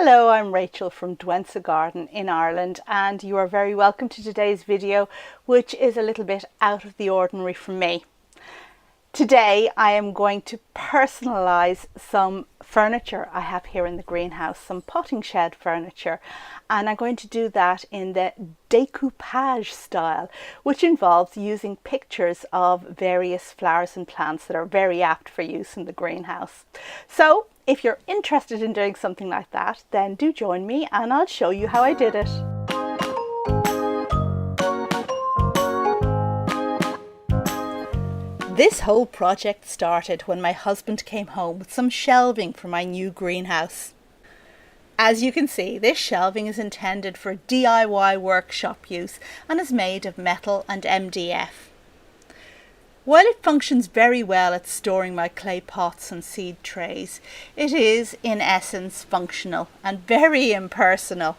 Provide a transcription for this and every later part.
Hello, I'm Rachel from Douentza Garden in Ireland, and you are very welcome to today's video, which is a little bit out of the ordinary from me. Today I am going to personalise some furniture I have here in the greenhouse, some potting shed furniture, and I'm going to do that in the decoupage style, which involves using pictures of various flowers and plants that are very apt for use in the greenhouse. So if you're interested in doing something like that, then do join me and I'll show you how I did it. This whole project started when my husband came home with some shelving for my new greenhouse. As you can see, this shelving is intended for DIY workshop use and is made of metal and MDF. While it functions very well at storing my clay pots and seed trays, it is in essence functional and very impersonal.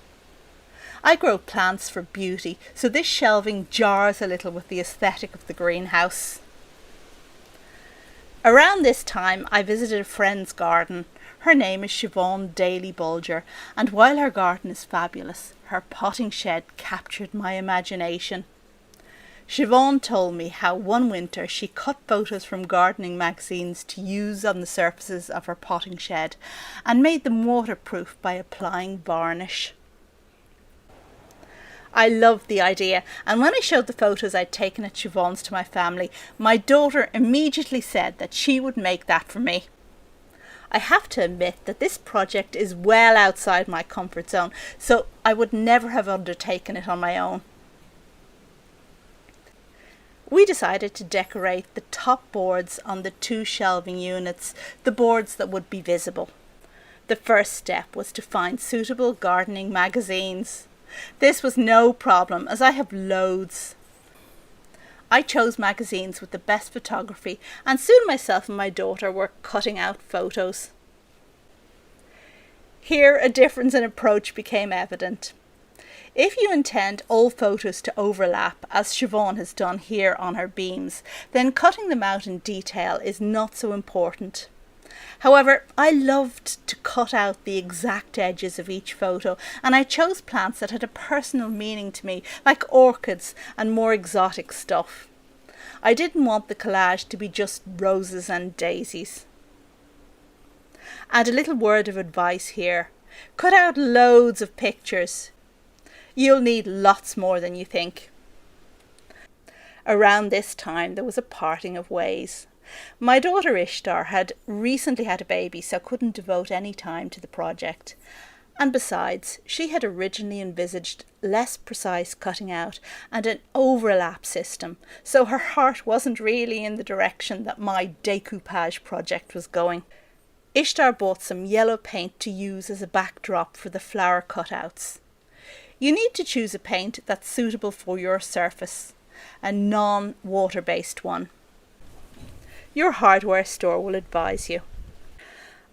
I grow plants for beauty, so this shelving jars a little with the aesthetic of the greenhouse. Around this time I visited a friend's garden. Her name is Siobhan Bulger, and while her garden is fabulous, her potting shed captured my imagination. Siobhan told me how one winter she cut photos from gardening magazines to use on the surfaces of her potting shed and made them waterproof by applying varnish. I loved the idea, and when I showed the photos I'd taken at Siobhan's to my family, my daughter immediately said that she would make that for me. I have to admit that this project is well outside my comfort zone, so I would never have undertaken it on my own. We decided to decorate the top boards on the two shelving units, the boards that would be visible. The first step was to find suitable gardening magazines. This was no problem, as I have loads. I chose magazines with the best photography, and soon myself and my daughter were cutting out photos. Here a difference in approach became evident. If you intend all photos to overlap, as Siobhan has done here on her beams, then cutting them out in detail is not so important. However, I loved to cut out the exact edges of each photo, and I chose plants that had a personal meaning to me, like orchids and more exotic stuff. I didn't want the collage to be just roses and daisies. And a little word of advice here. Cut out loads of pictures. You'll need lots more than you think. Around this time there was a parting of ways. My daughter Ishtar had recently had a baby, so couldn't devote any time to the project. And besides, she had originally envisaged less precise cutting out and an overlap system, so her heart wasn't really in the direction that my decoupage project was going. Ishtar bought some yellow paint to use as a backdrop for the flower cutouts. You need to choose a paint that's suitable for your surface, a non-water-based one. Your hardware store will advise you.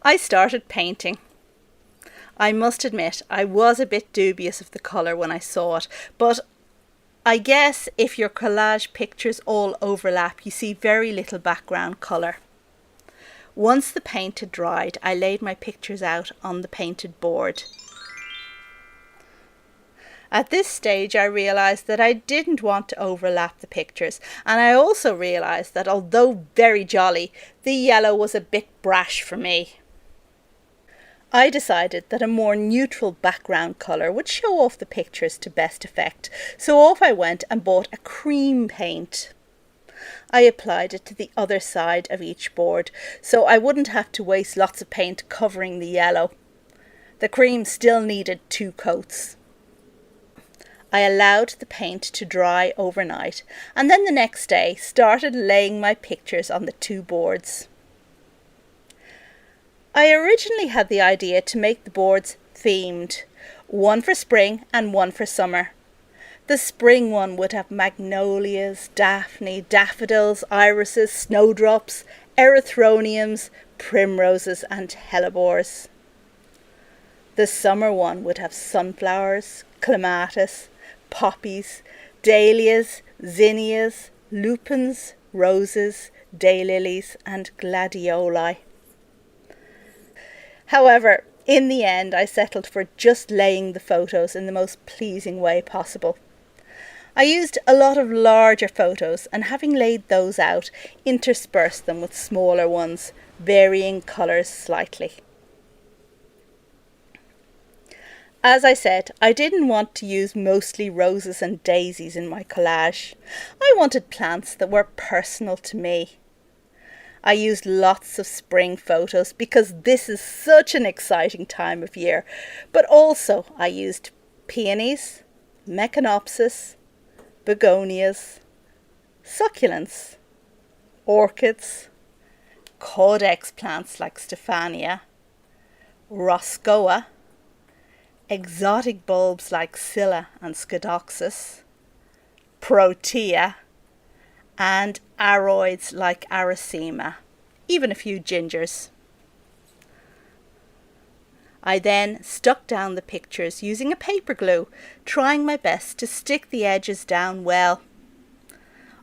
I started painting. I must admit I was a bit dubious of the colour when I saw it, but I guess if your collage pictures all overlap, you see very little background colour. Once the paint had dried, I laid my pictures out on the painted board. At this stage I realised that I didn't want to overlap the pictures, and I also realised that although very jolly, the yellow was a bit brash for me. I decided that a more neutral background colour would show off the pictures to best effect, so off I went and bought a cream paint. I applied it to the other side of each board, so I wouldn't have to waste lots of paint covering the yellow. The cream still needed 2 coats. I allowed the paint to dry overnight, and then the next day started laying my pictures on the 2 boards. I originally had the idea to make the boards themed, one for spring and one for summer. The spring one would have magnolias, daphne, daffodils, irises, snowdrops, erythroniums, primroses and hellebores. The summer one would have sunflowers, clematis, poppies, dahlias, zinnias, lupins, roses, daylilies and gladioli. However, In the end, I settled for just laying the photos in the most pleasing way possible. I used a lot of larger photos, and having laid those out, interspersed them with smaller ones, varying colours slightly. As I said, I didn't want to use mostly roses and daisies in my collage. I wanted plants that were personal to me. I used lots of spring photos because this is such an exciting time of year, but also I used peonies, meconopsis, begonias, succulents, orchids, caudex plants like Stephania, roscoa, exotic bulbs like Scilla and Scodoxus, protea, and aroids like Aracema, even a few gingers. I then stuck down the pictures using a paper glue, trying my best to stick the edges down well.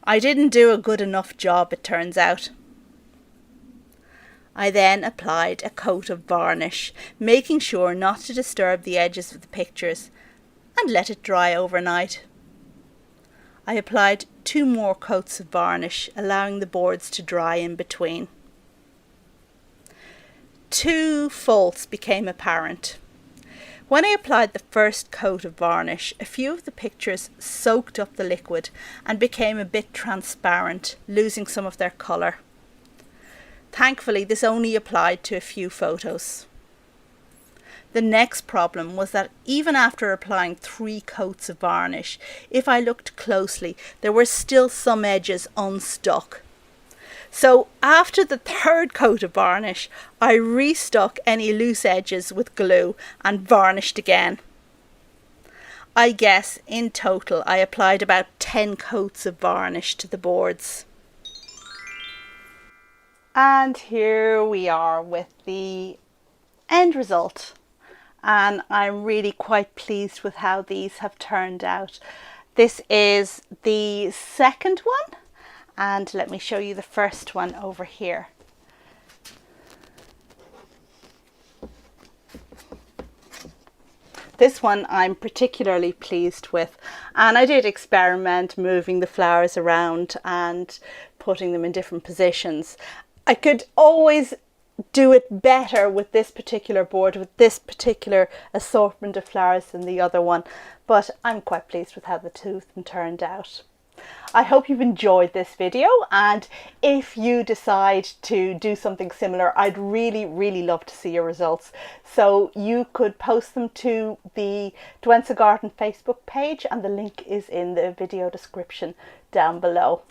I didn't do a good enough job, it turns out. I then applied a coat of varnish, making sure not to disturb the edges of the pictures, and let it dry overnight. I applied 2 more coats of varnish, allowing the boards to dry in between. 2 faults became apparent. When I applied the first coat of varnish, a few of the pictures soaked up the liquid and became a bit transparent, losing some of their colour. Thankfully, this only applied to a few photos. The next problem was that even after applying 3 coats of varnish, if I looked closely, there were still some edges unstuck. So after the 3rd coat of varnish, I restuck any loose edges with glue and varnished again. I guess in total I applied about 10 coats of varnish to the boards. And here we are with the end result. And I'm really quite pleased with how these have turned out. This is the second one, and let me show you the first one over here. This one I'm particularly pleased with, and I did experiment moving the flowers around and putting them in different positions. I could always do it better with this particular board, with this particular assortment of flowers than the other one, but I'm quite pleased with how the 2 of them turned out. I hope you've enjoyed this video, and if you decide to do something similar, I'd really love to see your results. So you could post them to the Douentza Garden Facebook page, and the link is in the video description down below.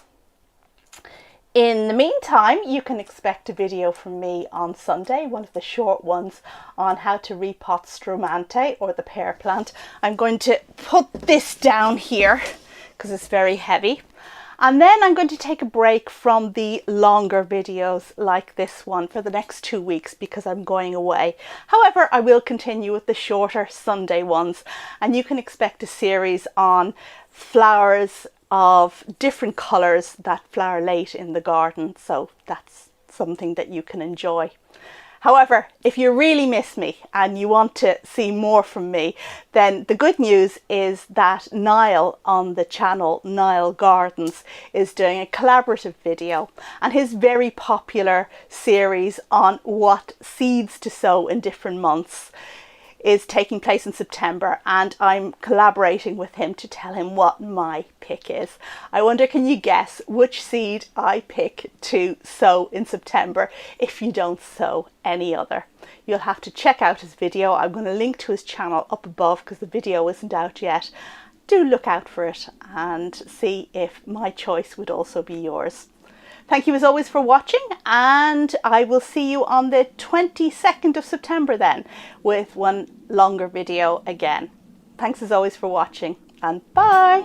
In the meantime, you can expect a video from me on Sunday, one of the short ones on how to repot stromante, or the pear plant. I'm going to put this down here because it's very heavy. And then I'm going to take a break from the longer videos like this one for the next 2 weeks because I'm going away. However, I will continue with the shorter Sunday ones, and you can expect a series on flowers of different colours that flower late in the garden, so that's something that you can enjoy. However, if you really miss me and you want to see more from me, then the good news is that Niall on the channel Niall Gardens is doing a collaborative video, and his very popular series on what seeds to sow in different months is taking place in September, and I'm collaborating with him to tell him what my pick is. I wonder, can you guess which seed I pick to sow in September if you don't sow any other? You'll have to check out his video. I'm going to link to his channel up above because the video isn't out yet. Do look out for it and see if my choice would also be yours. Thank you as always for watching, and I will see you on the 22nd of September then with one longer video again. Thanks as always for watching, and bye!